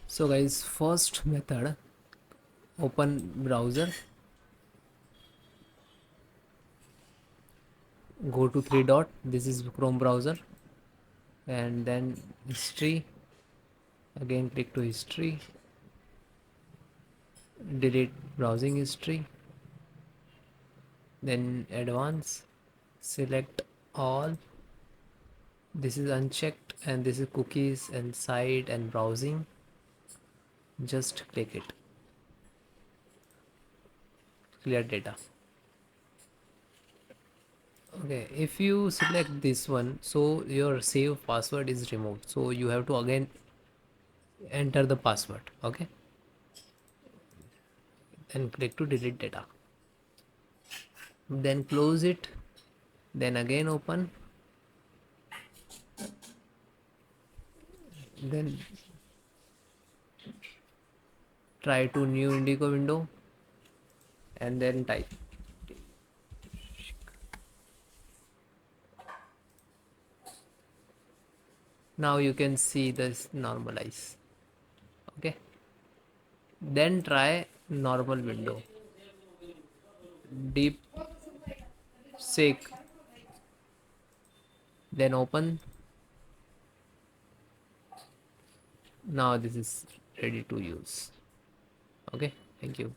So guys, first method, open browser, go to three dot, this is Chrome browser, and then history, again click to history, delete browsing history, then advanced, select all, this is unchecked, and this is cookies and site and browsing, just click it, clear data. Okay, if you select this one, so your save password is removed, so you have to again enter the password. Okay, then click to delete data, then close it, then again open, then try to new indigo window, and then type. Now you can see this normalize. Okay, then try normal window, deep seek, then open. Now this is ready to use. Okay, thank you.